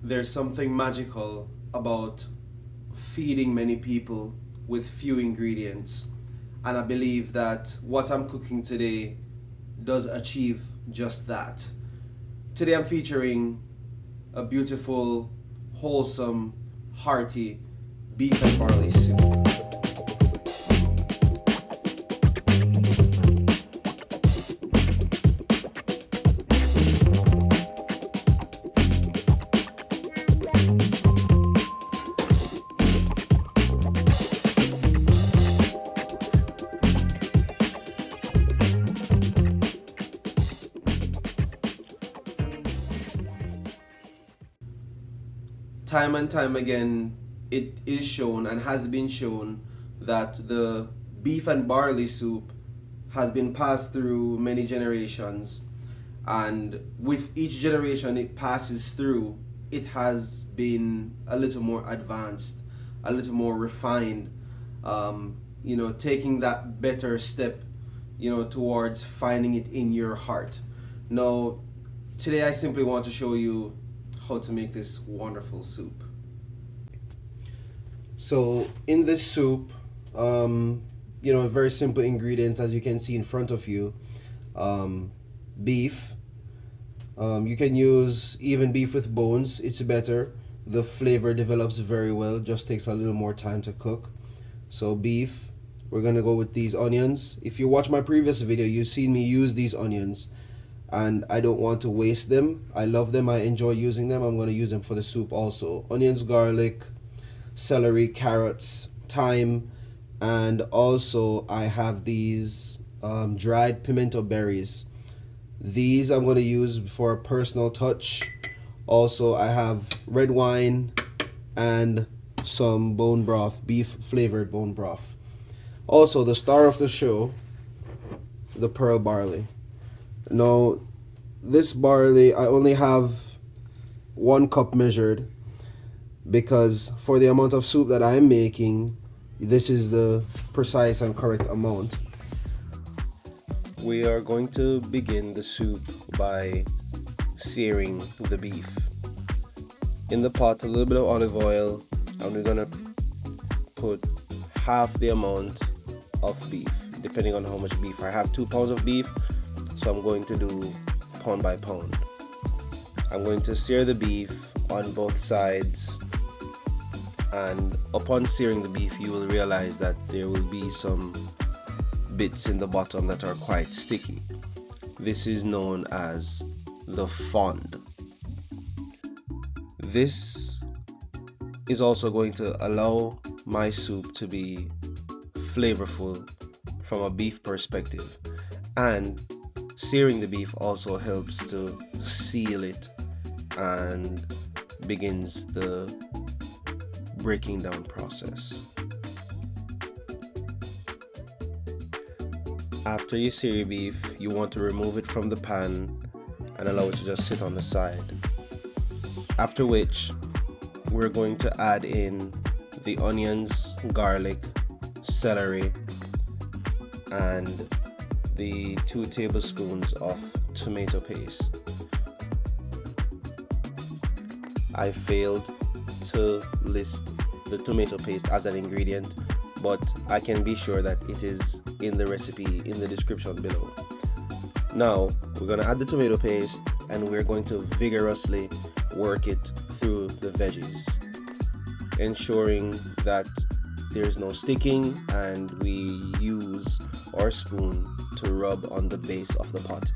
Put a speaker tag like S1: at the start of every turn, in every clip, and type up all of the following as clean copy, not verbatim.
S1: There's something magical about feeding many people with few ingredients, and I believe that what I'm cooking today does achieve just that. Today I'm featuring a beautiful, wholesome, hearty beef and barley soup. Time and time again, it is shown and has been shown that the beef and barley soup has been passed through many generations, and with each generation it passes through, it has been a little more advanced, a little more refined, taking that better step, towards finding it in your heart. Now, today I simply want to show you how to make this wonderful soup. So in this soup, very simple ingredients as you can see in front of you. Beef. You can use even beef with bones. It's better. The flavor develops very well. Just takes a little more time to cook. So beef. We're gonna go with these onions. If you watch my previous video, you've seen me use these onions, and I don't want to waste them. I love them. I enjoy using them. I'm going to use them for the soup also. Onions, garlic, celery, carrots, thyme, and also I have these dried pimento berries. These I'm going to use for a personal touch. Also, I have red wine and some bone broth, beef flavored bone broth. Also, the star of the show, the pearl barley. Now, this barley, I only have 1 cup measured because for the amount of soup that I'm making, this is the precise and correct amount. We are going to begin the soup by searing the beef. In the pot, a little bit of olive oil, and we're going to put half the amount of beef, depending on how much beef. I have 2 pounds of beef, so I'm going to do pound by pound. I'm going to sear the beef on both sides, and upon searing the beef you will realize that there will be some bits in the bottom that are quite sticky. This is known as the fond. This is also going to allow my soup to be flavorful from a beef perspective, and searing the beef also helps to seal it and begins the breaking down process. After you sear your beef, you want to remove it from the pan and allow it to just sit on the side. After which, we're going to add in the onions, garlic, celery, and the 2 tablespoons of tomato paste. I failed to list the tomato paste as an ingredient, but I can be sure that it is in the recipe in the description below. Now we're going to add the tomato paste and we're going to vigorously work it through the veggies, ensuring that there's no sticking, and we use our spoon to rub on the base of the pot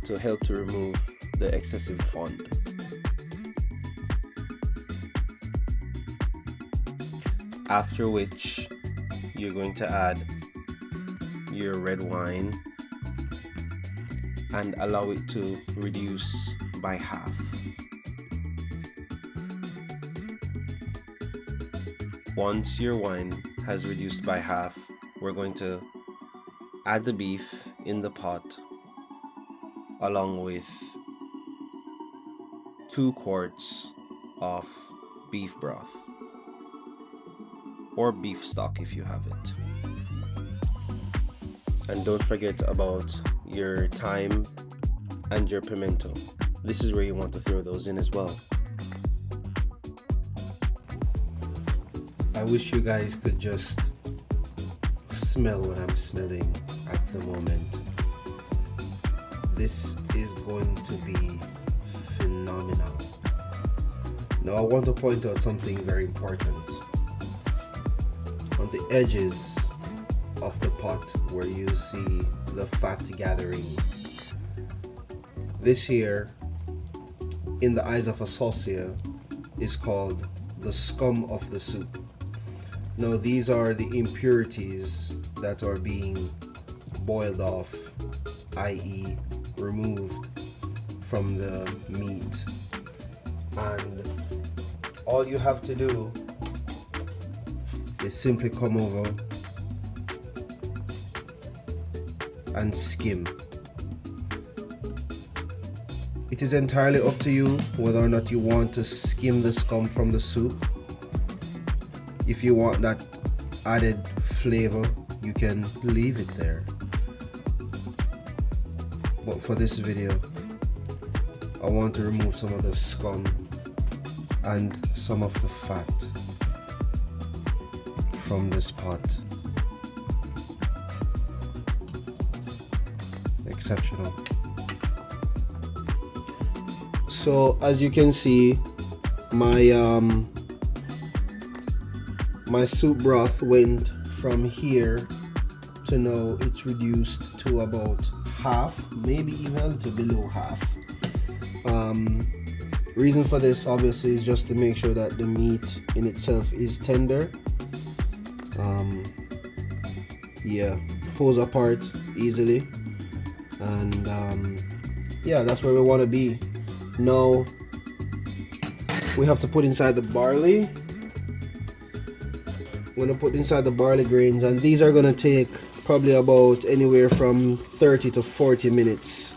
S1: to help to remove the excessive fond. After which, you're going to add your red wine and allow it to reduce by half. Once your wine has reduced by half, we're going to add the beef in the pot along with 2 quarts of beef broth or beef stock if you have it. And don't forget about your thyme and your pimento. This is where you want to throw those in as well. I wish you guys could just smell what I'm smelling at the moment. This is going to be phenomenal. Now I want to point out something very important. On the edges of the pot where you see the fat gathering, this here, in the eyes of a saucier, is called the scum of the soup. Now these are the impurities that are being boiled off, i.e. removed from the meat. And all you have to do is simply come over and skim. It is entirely up to you whether or not you want to skim the scum from the soup. If you want that added flavor, you can leave it there. But for this video, I want to remove some of the scum and some of the fat from this pot. Exceptional. So as you can see, my soup broth went from here to now it's reduced to about half, maybe even a little below half. Reason for this obviously is just to make sure that the meat in itself is tender. Yeah, pulls apart easily, and yeah, that's where we want to be. Now we have to put inside the barley. I'm gonna put inside the barley grains, and these are gonna take probably about anywhere from 30 to 40 minutes.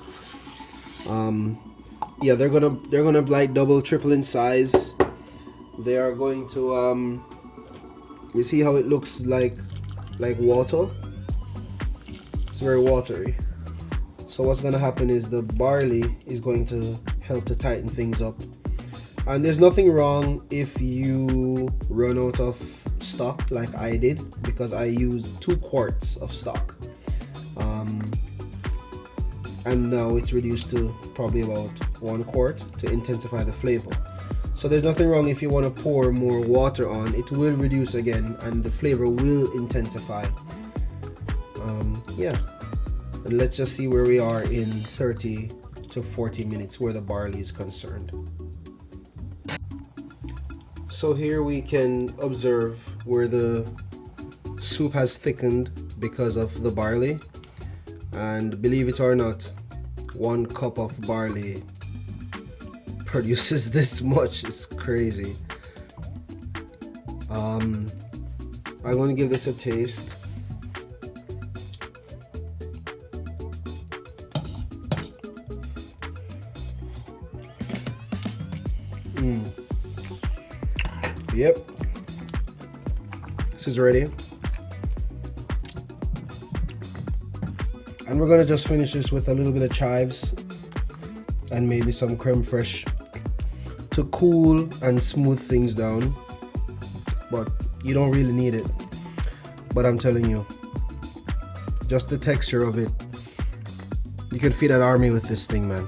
S1: Yeah, they're gonna like double, triple in size. They are going to you see how it looks like water? It's very watery. So what's gonna happen is the barley is going to help to tighten things up. And there's nothing wrong if you run out of stock like I did, because I used 2 quarts of stock. And now it's reduced to probably about 1 quart to intensify the flavor. So there's nothing wrong if you want to pour more water on. It will reduce again and the flavor will intensify. Yeah, and let's just see where we are in 30 to 40 minutes where the barley is concerned. So here we can observe where the soup has thickened because of the barley, and believe it or not, 1 cup of barley produces this much. It's crazy. I'm going to give this a taste. Yep, this is ready, and we're gonna just finish this with a little bit of chives and maybe some creme fraiche to cool and smooth things down. But you don't really need it, but I'm telling you, just the texture of it, you can feed an army with this thing, man.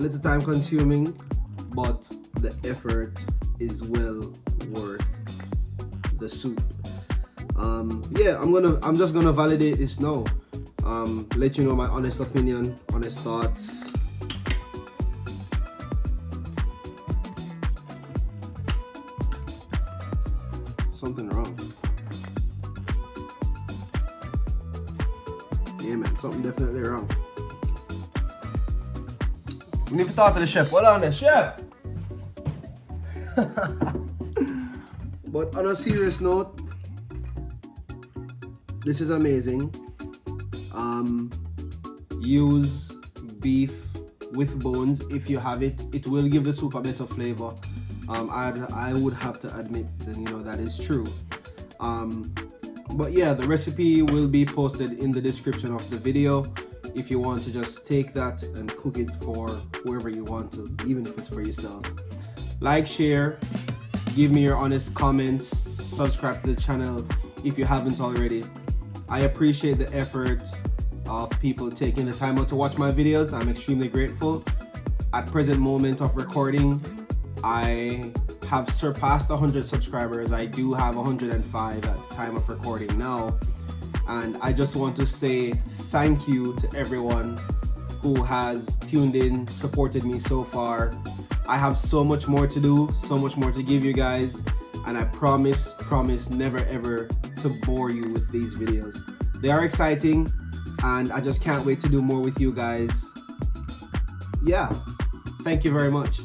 S1: little time consuming, but the effort is well worth the soup. Yeah, I'm just gonna validate this now. Let you know my honest opinion, honest thoughts. Something wrong. Yeah, man, something definitely wrong. We need to talk to the chef. Hold on there, chef. But on a serious note, this is amazing. Use beef with bones if you have it. It will give the soup a better flavor. I would have to admit that, you know, that is true. But yeah, the recipe will be posted in the description of the video if you want to just take that and cook it for whoever you want to, even if it's for yourself. Like, share, give me your honest comments, subscribe to the channel if you haven't already. I appreciate the effort of people taking the time out to watch my videos. I'm extremely grateful. At present moment of recording, I have surpassed 100 subscribers. I do have 105 at the time of recording now. And I just want to say thank you to everyone who has tuned in, supported me so far. I have so much more to do, so much more to give you guys, and I promise never ever to bore you with these videos. They are exciting, and I just can't wait to do more with you guys. Yeah, thank you very much.